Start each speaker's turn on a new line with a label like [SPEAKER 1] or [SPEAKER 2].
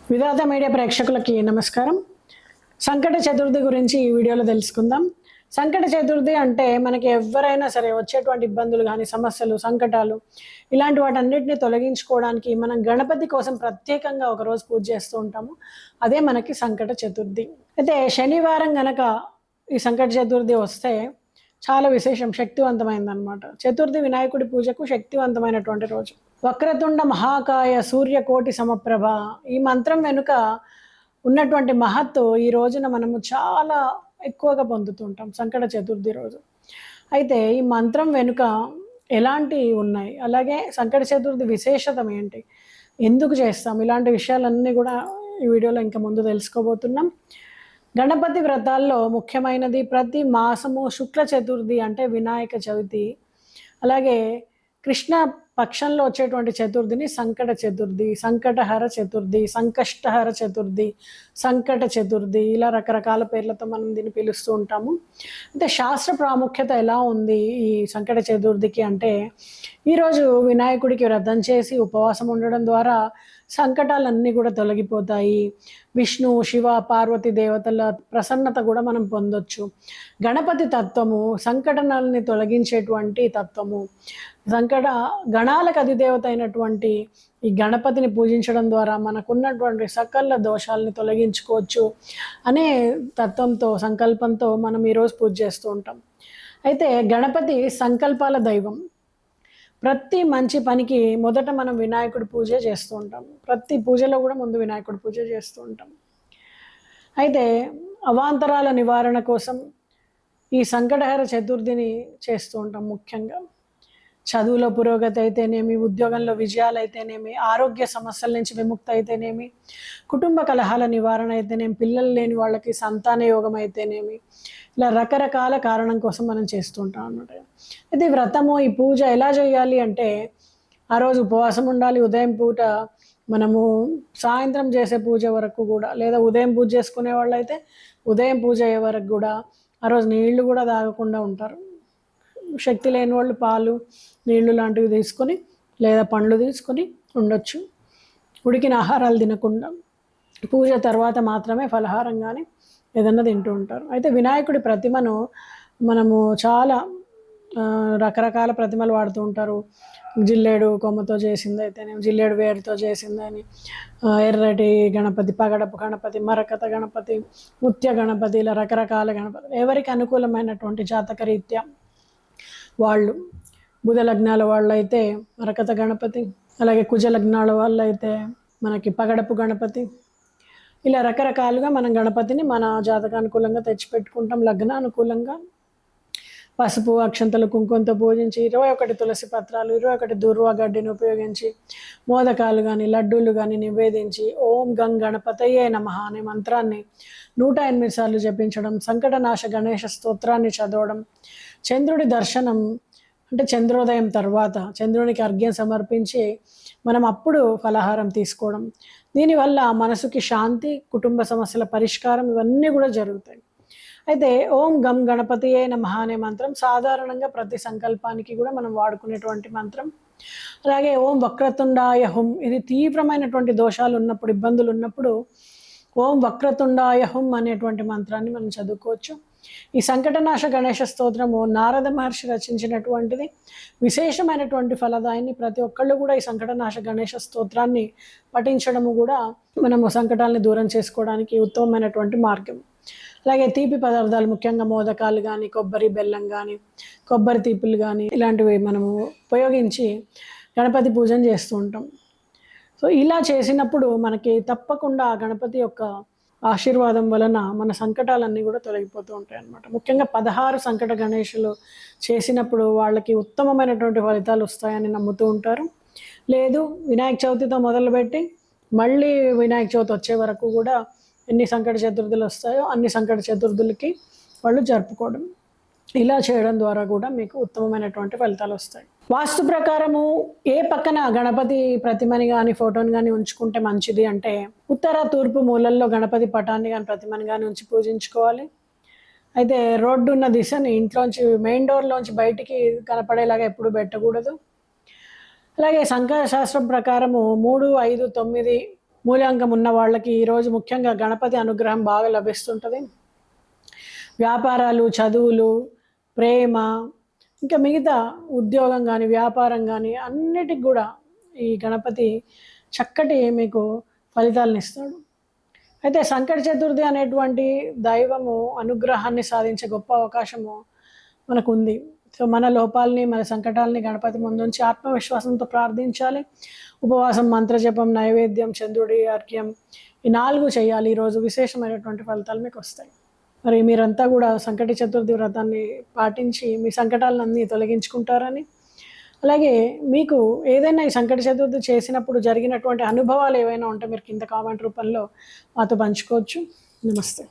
[SPEAKER 1] విధాత media ప్రేక్షకులకి నమస్కారం. సంకట చతుర్థి గురించి ఈ వీడియోలో తెలుసుకుందాం. సంకట చతుర్థి అంటే మనకి ఎవరైనా సరే వచ్చేటువంటి ఇబ్బందులు కానీ, సమస్యలు, సంకటాలు ఇలాంటి వాటన్నిటిని తొలగించుకోవడానికి మనం గణపతి కోసం ప్రత్యేకంగా ఒకరోజు పూజ చేస్తూ ఉంటాము. అదే మనకి సంకట చతుర్థి. అయితే శనివారం గనక ఈ సంకట చతుర్థి వస్తే చాలా విశేషం, శక్తివంతమైందనమాట. చతుర్థి వినాయకుడి పూజకు శక్తివంతమైనటువంటి రోజు. వక్రతుండ మహాకాయ సూర్యకోటి సమప్రభ, ఈ మంత్రం వెనుక ఉన్నటువంటి మహత్తు ఈ రోజున మనము చాలా ఎక్కువగా పొందుతుంటాం సంకట చతుర్థి రోజు. అయితే ఈ మంత్రం వెనుక ఎలాంటివి ఉన్నాయి, అలాగే సంకట చతుర్థి విశేషతం ఏంటి, ఎందుకు చేస్తాం, ఇలాంటి విషయాలన్నీ కూడా ఈ వీడియోలో ఇంకా ముందు తెలుసుకోబోతున్నాం. గణపతి వ్రతాల్లో ముఖ్యమైనది ప్రతి మాసము శుక్ల చతుర్థి అంటే వినాయక చవితి, అలాగే కృష్ణ పక్షంలో వచ్చేటువంటి చతుర్థిని సంకట చతుర్థి, సంకటహర చతుర్థి, సంకష్టహర చతుర్థి, సంకట చతుర్థి, ఇలా రకరకాల పేర్లతో మనం దీన్ని పిలుస్తూ ఉంటాము. అంటే శాస్త్ర ప్రాముఖ్యత ఎలా ఉంది ఈ సంకట చతుర్థికి అంటే, ఈరోజు వినాయకుడికి వ్రతం చేసి ఉపవాసం ఉండడం ద్వారా సంకటాలన్నీ కూడా తొలగిపోతాయి. విష్ణు, శివ, పార్వతి దేవతల ప్రసన్నత కూడా మనం పొందొచ్చు. గణపతి తత్వము సంకటనాలని తొలగించేటువంటి తత్వము. గణాలకు అధిదేవత అయినటువంటి ఈ గణపతిని పూజించడం ద్వారా మనకున్నటువంటి సకల దోషాలని తొలగించుకోవచ్చు అనే తత్వంతో, సంకల్పంతో మనం ఈరోజు పూజ చేస్తూ ఉంటాం. అయితే గణపతి సంకల్పాల దైవం. ప్రతి మంచి పనికి మొదట మనం వినాయకుడి పూజ చేస్తూ ఉంటాం. ప్రతి పూజలో కూడా ముందు వినాయకుడి పూజ చేస్తూ ఉంటాం. అయితే అవాంతరాల నివారణ కోసం ఈ సంకటహర చతుర్థిని చేస్తూ ఉంటాం. ముఖ్యంగా చదువులో పురోగతి అయితేనేమి, ఉద్యోగంలో విజయాలు అయితేనేమి, ఆరోగ్య సమస్యల నుంచి విముక్తి అయితేనేమి, కుటుంబ కలహాల నివారణ అయితేనేమి, పిల్లలు లేని వాళ్ళకి సంతాన యోగం అయితేనేమి, ఇలా రకరకాల కారణం కోసం మనం చేస్తూ ఉంటాం అన్నమాట. అయితే వ్రతము, ఈ పూజ ఎలా చేయాలి అంటే, ఆ రోజు ఉపవాసం ఉండాలి. ఉదయం పూట మనము సాయంత్రం చేసే పూజ వరకు కూడా, లేదా ఉదయం పూజ చేసుకునే వాళ్ళు అయితే ఉదయం పూజ అయ్యే వరకు కూడా ఆ రోజు నీళ్లు కూడా తాగకుండా ఉంటారు. శక్తి లేని వాళ్ళు పాలు, నీళ్లు లాంటివి తీసుకొని లేదా పండ్లు తీసుకొని ఉండొచ్చు. ఉడికిన ఆహారాలు తినకుండా పూజ తర్వాత మాత్రమే ఫలహారం కానీ ఏదన్నా తింటూ ఉంటారు. అయితే వినాయకుడి ప్రతిమను మనము చాలా రకరకాల ప్రతిమలు వాడుతూ ఉంటారు. జిల్లేడు కొమ్మతో చేసింది అయితేనేమి, జిల్లేడు వేరుతో చేసిందని, ఎర్రటి గణపతి, పగడపు గణపతి, మరకత గణపతి, ముత్య గణపతి, ఇలా రకరకాల గణపతి ఎవరికి అనుకూలమైనటువంటి జాతకరీత్యా వాళ్ళు. బుధ లగ్నాల వాళ్ళు అయితే మరకత గణపతి, అలాగే కుజ లగ్నాల వాళ్ళు అయితే మనకి పగడపు గణపతి, ఇలా రకరకాలుగా మనం గణపతిని మన జాతకానుకూలంగా తెచ్చిపెట్టుకుంటాం. లగ్నానుకూలంగా పసుపు, అక్షంతలు, కుంకుమతో పూజించి 21 తులసి పత్రాలు, 21 దూర్వా గడ్డిని ఉపయోగించి మోదకాలు కానీ, లడ్డూలు కానీ నివేదించి ఓం గం గణపతయే నమః అనే మంత్రాన్ని 108 సార్లు జపించడం, సంకటనాశ గణేష స్తోత్రాన్ని చదవడం, చంద్రుడి దర్శనం అంటే చంద్రోదయం తర్వాత చంద్రునికి అర్ఘ్యం సమర్పించి మనం అప్పుడు ఫలహారం తీసుకోవడం, దీనివల్ల మనసుకి శాంతి, కుటుంబ సమస్యల పరిష్కారం ఇవన్నీ కూడా జరుగుతాయి. అయితే ఓం గం గణపతియే నమః అనే మంత్రం సాధారణంగా ప్రతి సంకల్పానికి కూడా మనం వాడుకునేటువంటి మంత్రం. అలాగే ఓం వక్రతుండాయ హుం, ఇది తీవ్రమైనటువంటి దోషాలు ఉన్నప్పుడు, ఇబ్బందులు ఉన్నప్పుడు ఓం వక్రతుండాయ హుం అనేటువంటి మంత్రాన్ని మనం చదువుకోవచ్చు. ఈ సంకటనాశ గణేష స్తోత్రము నారద మహర్షి రచించినటువంటిది. విశేషమైనటువంటి ఫలదాయిని. ప్రతి ఒక్కళ్ళు కూడా ఈ సంకటనాశ గణేష స్తోత్రాన్ని పఠించడము కూడా మనము సంకటాలని దూరం చేసుకోవడానికి ఉత్తమమైనటువంటి మార్గం. అలాగే తీపి పదార్థాలు, ముఖ్యంగా మోదకాలు కానీ, కొబ్బరి బెల్లం కానీ, కొబ్బరి తీపులు కానీ ఇలాంటివి మనము ఉపయోగించి గణపతి పూజన చేస్తూ ఉంటాం. సో ఇలా చేసినప్పుడు మనకి తప్పకుండా గణపతి యొక్క ఆశీర్వాదం వలన మన సంకటాలన్నీ కూడా తొలగిపోతూ ఉంటాయి అన్నమాట. ముఖ్యంగా 16 సంకట గణేషులు చేసినప్పుడు వాళ్ళకి ఉత్తమమైనటువంటి ఫలితాలు వస్తాయని నమ్ముతూ ఉంటారు. లేదు వినాయక చవితితో మొదలుపెట్టి మళ్ళీ వినాయక చవితి వచ్చే వరకు కూడా ఎన్ని సంకట చతుర్థులు వస్తాయో అన్ని సంకట చతుర్థులకి వాళ్ళు జరుపుకోవడం, ఇలా చేయడం ద్వారా కూడా మీకు ఉత్తమమైనటువంటి ఫలితాలు వస్తాయి. వాస్తు ప్రకారము ఏ పక్కన గణపతి ప్రతిమని కానీ, ఫోటోని కానీ ఉంచుకుంటే మంచిది అంటే, ఉత్తర తూర్పు మూలల్లో గణపతి పటాన్ని కానీ, ప్రతిమని కానీ ఉంచి పూజించుకోవాలి. అయితే రోడ్డు ఉన్న దిశని ఇంట్లోంచి, మెయిన్ డోర్లోంచి బయటికి కనపడేలాగా ఎప్పుడు పెట్టకూడదు. అలాగే సంఖ్యాశాస్త్రం ప్రకారము 3, 5, 9 మూలాంకం ఉన్న వాళ్ళకి ఈరోజు ముఖ్యంగా గణపతి అనుగ్రహం బాగా లభిస్తుంటుంది. వ్యాపారాలు, చదువులు, ప్రేమ, ఇంకా మిగతా ఉద్యోగం కానీ వ్యాపారం కానీ అన్నిటికి కూడా ఈ గణపతి చక్కటి మీకు ఫలితాలను ఇస్తాడు. అయితే సంకట చతుర్థి అనేటువంటి దైవము అనుగ్రహాన్ని సాధించే గొప్ప అవకాశము మనకు ఉంది. సో మన లోపాలని, మన సంకటాలని గణపతి ముందుంచి ఆత్మవిశ్వాసంతో ప్రార్థించాలి. ఉపవాసం, మంత్రజపం, నైవేద్యం, చంద్రుడి అర్ఘ్యం ఈ 4 చేయాలి. ఈరోజు విశేషమైనటువంటి ఫలితాలు మీకు వస్తాయి. మరి మీరంతా కూడా సంకట చతుర్థి వ్రతాన్ని పాటించి మీ సంకటాలన్నీ తొలగించుకుంటారని, అలాగే మీకు ఏదైనా ఈ సంకట చతుర్థి చేసినప్పుడు జరిగినటువంటి అనుభవాలు ఏవైనా ఉంటే మీరు కింద కామెంట్ రూపంలో మాతో పంచుకోవచ్చు. నమస్తే.